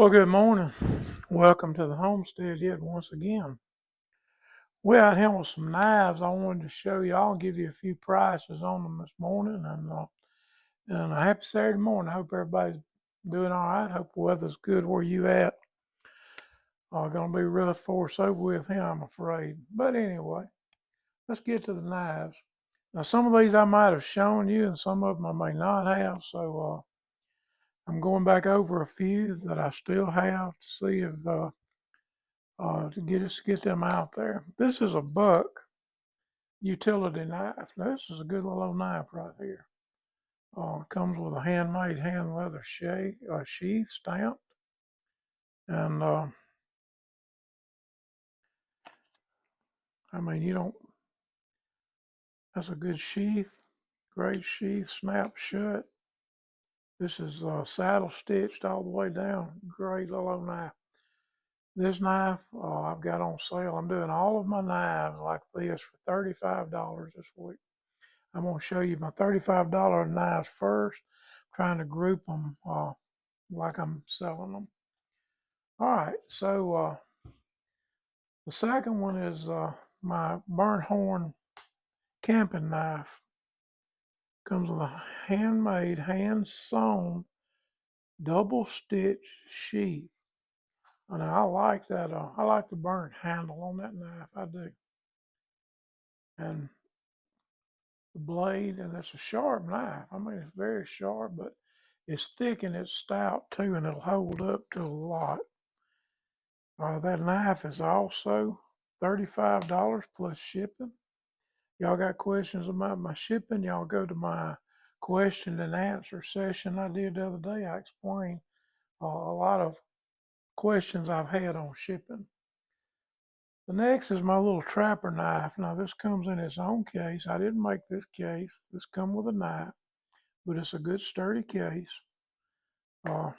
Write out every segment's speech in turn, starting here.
Well, good morning. Welcome to the homestead yet once again. We're out here with some knives I wanted to show you. I'll give you a few prices on them this morning. And a happy Saturday morning. I hope everybody's doing all right. Hope the weather's good where you at. Gonna be rough for us over with here, I'm afraid. But anyway, let's get to the knives. Now, some of these I might have shown you, and some of them I may not have. So I'm going back over a few that I still have to see if to get them out there. This is a Buck utility knife. Now, this is a good little knife right here. Comes with a handmade hand leather sheath stamped, and I mean you don't. That's a good sheath, great sheath, snap shut. This is saddle stitched all the way down. Great little knife. This knife I've got on sale. I'm doing all of my knives like this for $35 this week. I'm going to show you my $35 knives first, trying to group them like I'm selling them. All right, so the second one is my burnt horn camping knife. Comes with a handmade, hand-sewn, double-stitch sheath. And I like that. I like the burnt handle on that knife. I do. And the blade, and it's a sharp knife. I mean, it's very sharp, but it's thick and it's stout too, and it'll hold up to a lot. That knife is also $35 plus shipping. Y'all got questions about my shipping? Y'all go to my question and answer session I did the other day. I explained a lot of questions I've had on shipping. The next is my little trapper knife. Now this comes in its own case. I didn't make this case. This comes with a knife, but it's a good sturdy case. And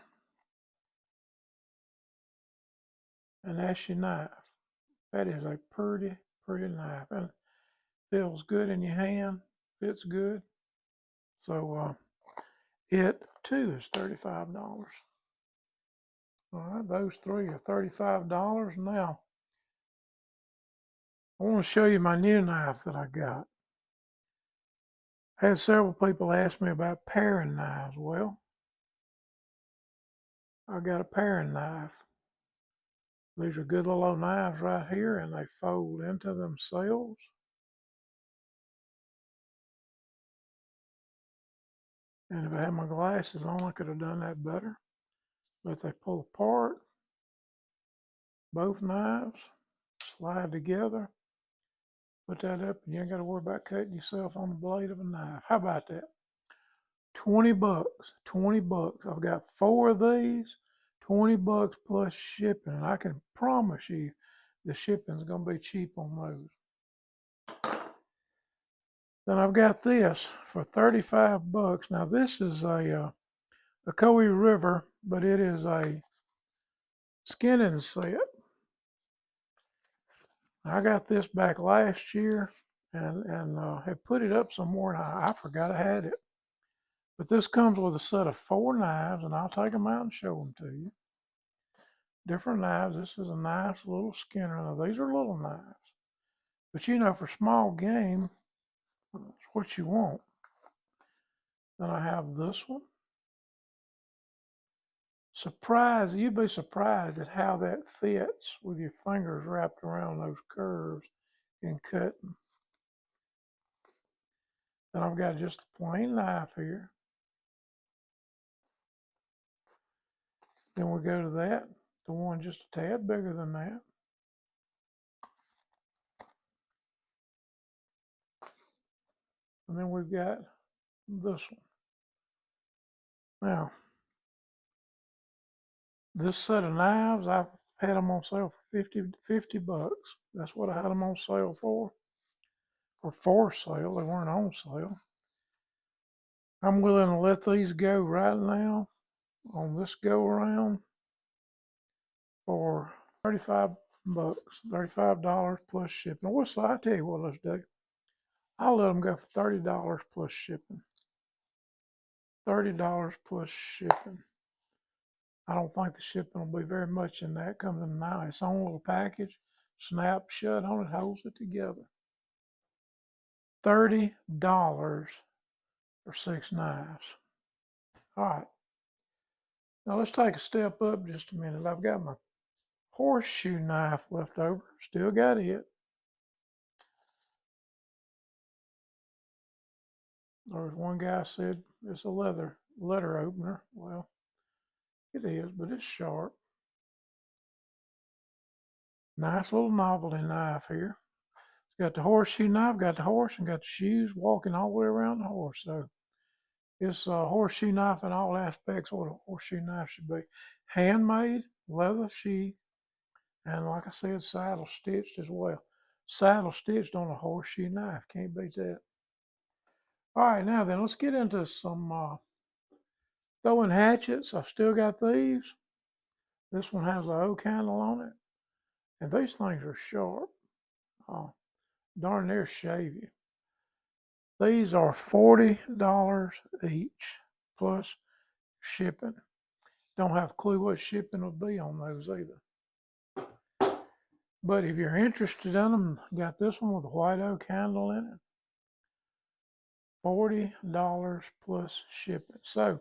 that's your knife. That is a pretty, pretty knife. And feels good in your hand, fits good. So it too is $35. All right, those three are $35. Now, I want to show you my new knife that I got. I had several people ask me about paring knives. Well, I got a paring knife. These are good little knives right here, and they fold into themselves. And if I had my glasses on, I could have done that better. But they pull apart, both knives, slide together, put that up, and you ain't got to worry about cutting yourself on the blade of a knife. How about that? 20 bucks, 20 bucks. I've got 4 of these, 20 bucks plus shipping. And I can promise you the shipping's going to be cheap on those. Then I've got this for 35 bucks. Now this is a Ocoee River, but it is a skinning set. I got this back last year and have put it up somewhere, and I forgot I had it. But this comes with a set of 4 knives, and I'll take them out and show them to you. Different knives. This is a nice little skinner. Now these are little knives, but you know, for small game, that's what you want. Then I have this one. You'd be surprised at how that fits with your fingers wrapped around those curves and cutting. Then I've got just a plain knife here. Then we go to that, the one just a tad bigger than that. And then we've got this one. Now, this set of knives, I've had them on sale for 50 bucks. That's what I had them on sale for. Or for sale, they weren't on sale. I'm willing to let these go right now on this go around for 35 bucks, $35 plus shipping. I tell you what, let's do. I'll let them go for $30 plus shipping. $30 plus shipping. I don't think the shipping will be very much in that. Comes in now its own little package, snap shut on it, holds it together. $30 for 6 knives. All right. Now let's take a step up just a minute. I've got my horseshoe knife left over. Still got it. There's one guy said it's a letter opener. Well, it is, but it's sharp. Nice little novelty knife here. It's got the horseshoe knife, got the horse, and got the shoes walking all the way around the horse. So it's a horseshoe knife in all aspects what a horseshoe knife should be. Handmade, leather sheath, and like I said, saddle stitched as well. Saddle stitched on a horseshoe knife. Can't beat that. All right, now then, let's get into some throwing hatchets. I've still got these. This one has an oak handle on it. And these things are sharp. Darn near shave you. These are $40 each plus shipping. Don't have a clue what shipping will be on those either. But if you're interested in them, got this one with a white oak handle in it. $40 plus shipping. So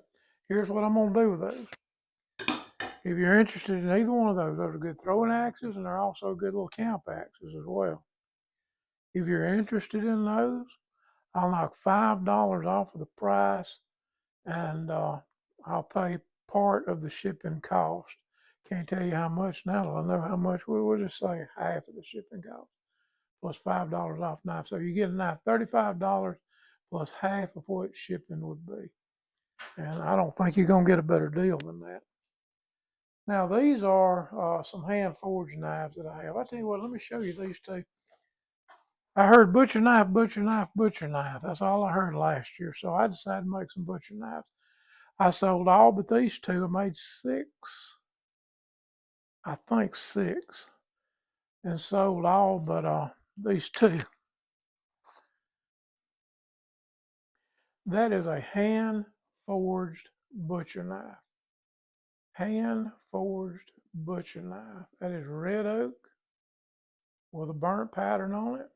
here's what I'm going to do with those. If you're interested in either one of those are good throwing axes, and they're also good little camp axes as well. If you're interested in those, I'll knock $5 off of the price, and I'll pay part of the shipping cost. Can't tell you how much now. I know how much. We'll just say half of the shipping cost plus $5 off knife. So you get a knife $35 plus half of what shipping would be. And I don't think you're going to get a better deal than that. Now these are some hand forged knives that I have. I tell you what, let me show you these two. I heard butcher knife, butcher knife, butcher knife. That's all I heard last year. So I decided to make some butcher knives. I sold all but these two. I made 6, I think 6, and sold all but these 2. That is a hand forged butcher knife. Hand forged butcher knife. That is red oak with a burnt pattern on it.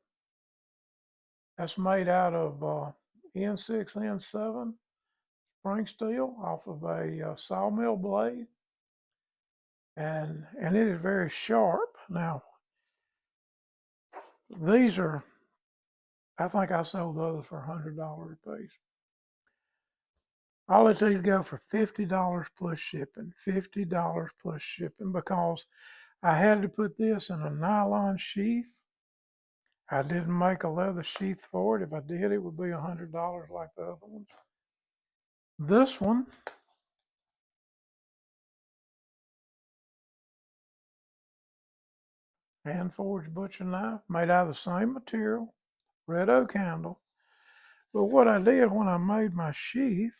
That's made out of N6, N7 spring steel off of a sawmill blade. And it is very sharp. Now, these are, I think I sold those for $100 a piece. I'll let these go for $50 plus shipping. $50 plus shipping, because I had to put this in a nylon sheath. I didn't make a leather sheath for it. If I did, it would be $100 like the other ones. This one hand forged butcher knife, made out of the same material, red oak handle. But what I did when I made my sheath,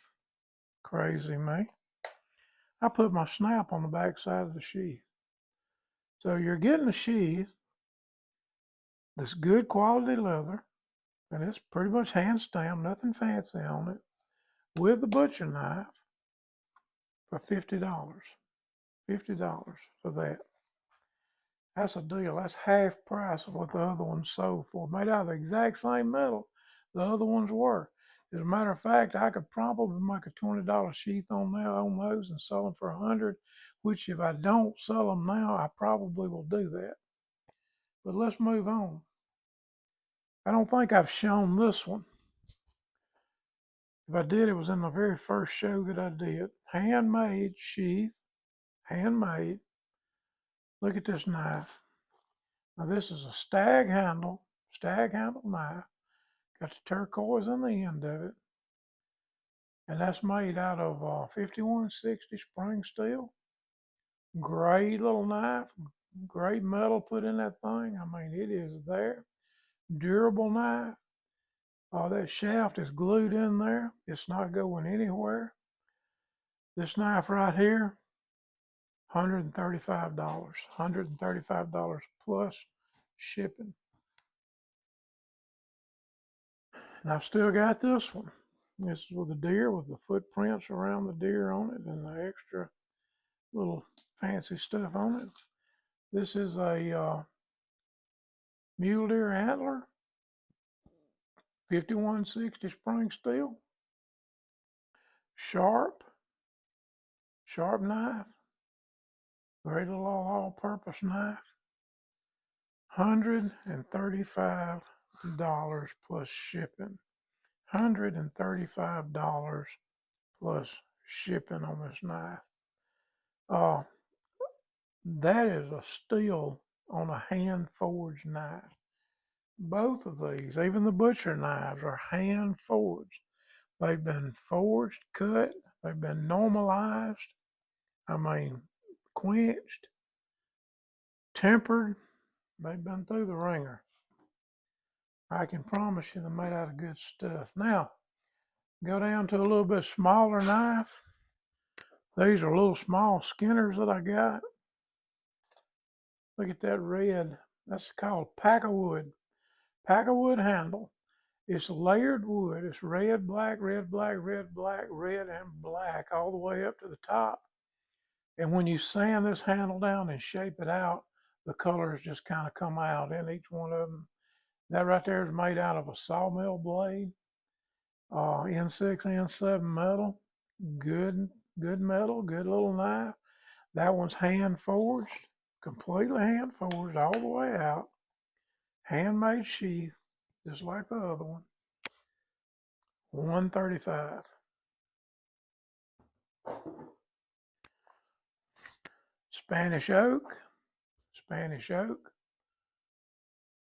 crazy me, I put my snap on the back side of the sheath. So you're getting a sheath that's good quality leather, and it's pretty much hand stamped, nothing fancy on it, with the butcher knife for $50. $50 for that. That's a deal. That's half price of what the other ones sold for. Made out of the exact same metal the other ones were. As a matter of fact, I could probably make a $20 sheath on those and sell them for $100, which if I don't sell them now, I probably will do that. But let's move on. I don't think I've shown this one. If I did, it was in the very first show that I did. Handmade sheath, handmade. Look at this knife. Now this is a stag handle knife. Got the turquoise on the end of it. And that's made out of 5160 spring steel. Great little knife, great metal put in that thing. I mean, it is there. Durable knife. That shaft is glued in there. It's not going anywhere. This knife right here, $135. $135 plus shipping. And I've still got this one. This is with a deer with the footprints around the deer on it and the extra little fancy stuff on it. This is a mule deer antler, 5160 spring steel, sharp knife, great little all-purpose knife, $135 plus shipping. $135 plus shipping on this knife. That is a steel on a hand forged knife. Both of these, even the butcher knives, are hand forged. They've been forged, cut, they've been normalized, quenched, tempered. They've been through the ringer. I can promise you they're made out of good stuff. Now, go down to a little bit smaller knife. These are little small skinners that I got. Look at that red. That's called Pack-A-Wood. Pack-A-Wood handle. It's layered wood. It's red, black, red, black, red, black, red, and black all the way up to the top. And when you sand this handle down and shape it out, the colors just kind of come out in each one of them. That right there is made out of a sawmill blade, N6, N7 metal. Good metal, good little knife. That one's hand forged, completely hand forged all the way out. Handmade sheath, just like the other one. $135. Spanish oak.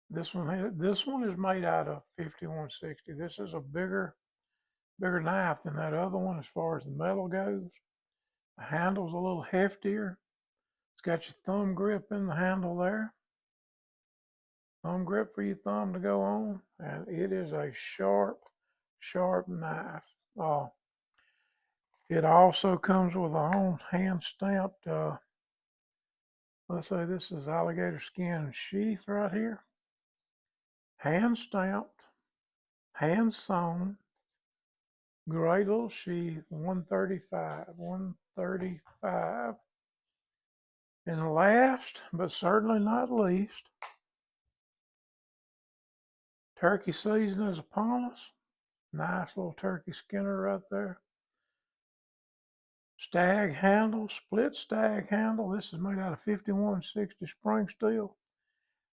This one is made out of 5160. This is a bigger knife than that other one as far as the metal goes. The handle's a little heftier. It's got your thumb grip in the handle there. Thumb grip for your thumb to go on, and it is a sharp knife. It also comes with a own hand stamped, let's say this is alligator skin sheath right here. Hand stamped, hand sewn, great little sheath, $135. And last, but certainly not least, turkey season is upon us. Nice little turkey skinner right there. Stag handle, split stag handle. This is made out of 5160 spring steel.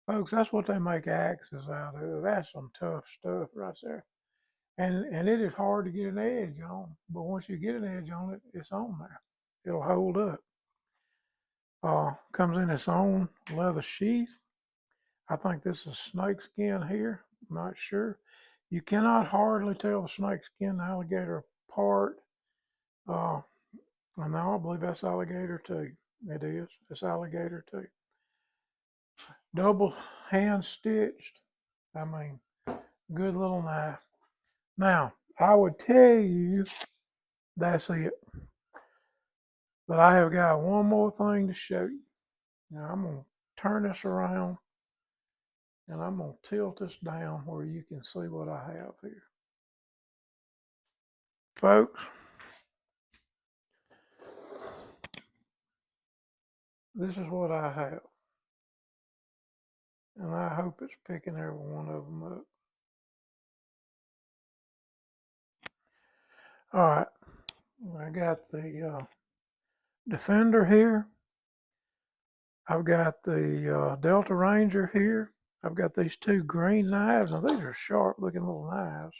Folks, that's what they make axes out of. That's some tough stuff right there. And it is hard to get an edge on, but once you get an edge on it, it's on there. It'll hold up. Comes in its own leather sheath. I think this is snake skin here. I'm not sure. You cannot hardly tell the snake skin and alligator apart. And now I believe that's alligator too. It is. It's alligator too. Double hand stitched. Good little knife. Now, I would tell you that's it. But I have got one more thing to show you. Now, I'm going to turn this around and I'm going to tilt this down where you can see what I have here. Folks, this is what I have. And I hope it's picking every one of them up. All right. I got the Defender here. I've got the Delta Ranger here. I've got these two green knives. Now, these are sharp looking little knives.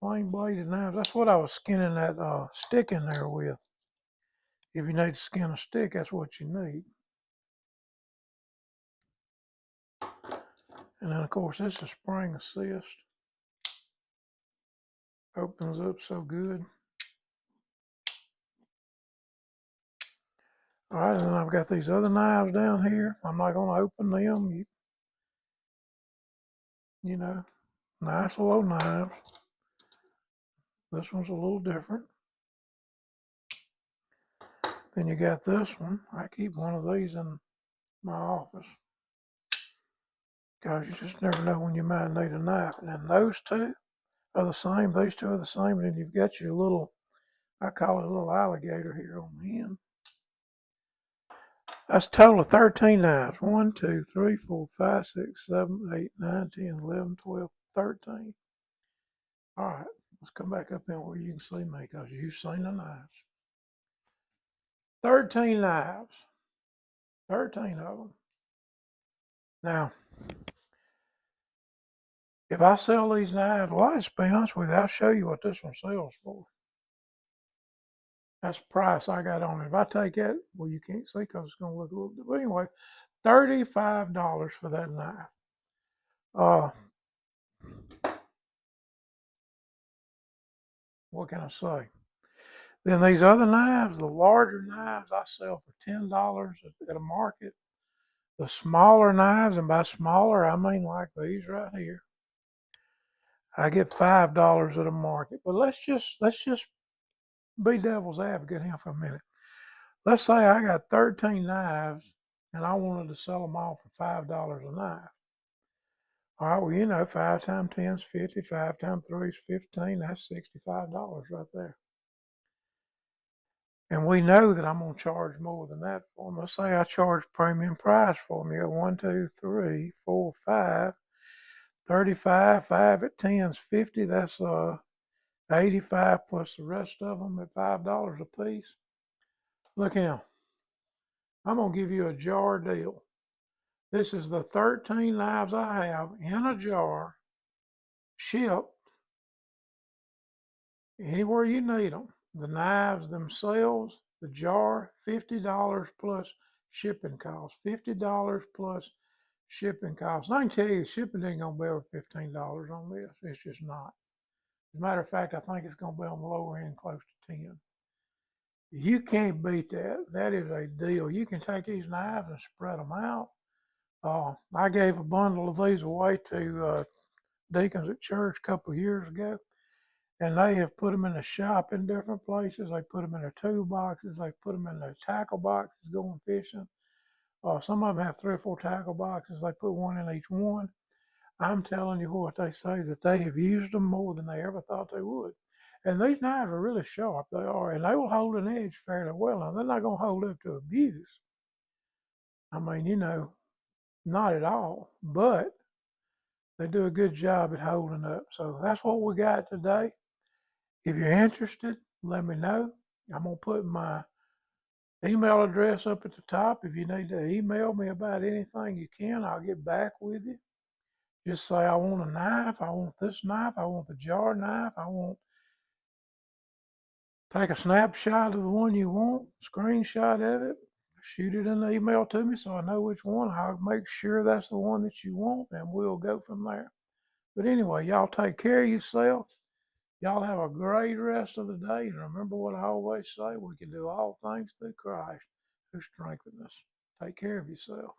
Plain bladed knives. That's what I was skinning that stick in there with. If you need to skin a stick, that's what you need. And then, of course, this is spring assist. Opens up so good. All right, and then I've got these other knives down here. I'm not going to open them. You know, nice little knives. This one's a little different. Then you got this one. I keep one of these in my office because you just never know when you might need a knife. And then those two are the same. These two are the same. And then you've got your little, I call it a little alligator here on the end. That's a total of 13 knives. 1, 2, 3, 4, 5, 6, 7, 8, 9, 10, 11, 12, 13. All right, let's come back up in where you can see me because you've seen the knives. 13 knives. 13 of them. Now, if I sell these knives, well, I'll just be honest with you, I'll show you what this one sells for. That's the price I got on it. If I take that, well, you can't see because it's going to look a little, but anyway, $35 for that knife. What can I say? Then these other knives, the larger knives, I sell for $10 at a market. The smaller knives, and by smaller, I mean like these right here, I get $5 at a market. But let's just be devil's advocate here for a minute. Let's say I got 13 knives and I wanted to sell them all for $5 a knife. All right, well, you know, 5 times 10 is 50, 5 times 3 is 15, that's $65 right there. And we know that I'm going to charge more than that for them. Let's say I charge premium price for them. You got 1, 2, 3, 4, 5, 35, 5 at 10 is 50. That's 85 plus the rest of them at $5 a piece. Look here, I'm going to give you a jar deal. This is the 13 knives I have in a jar, shipped anywhere you need them. The knives themselves, the jar, $50 plus shipping costs. $50 plus shipping costs. And I can tell you, shipping ain't gonna be over $15 on this. It's just not. As a matter of fact, I think it's gonna be on the lower end, close to 10. You can't beat that. That is a deal. You can take these knives and spread them out. I gave a bundle of these away to deacons at church a couple of years ago, and they have put them in the shop in different places. They put them in their toolboxes. They put them in their tackle boxes going fishing. Some of them have 3 or 4 tackle boxes. They put one in each one. I'm telling you what, they say that they have used them more than they ever thought they would. And these knives are really sharp. They are, and they will hold an edge fairly well. Now, they're not going to hold up to abuse. I mean, you know, not at all. But they do a good job at holding up. So that's what we got today. If you're interested, let me know. I'm going to put my email address up at the top. If you need to email me about anything, you can. I'll get back with you. Just say, I want a knife. I want this knife. I want the jar knife. I want, take a snapshot of the one you want, screenshot of it, shoot it in the email to me so I know which one. I'll make sure that's the one that you want, and we'll go from there. But anyway, y'all take care of yourself. Y'all have a great rest of the day. And remember what I always say, we can do all things through Christ who strengthens us. Take care of yourself.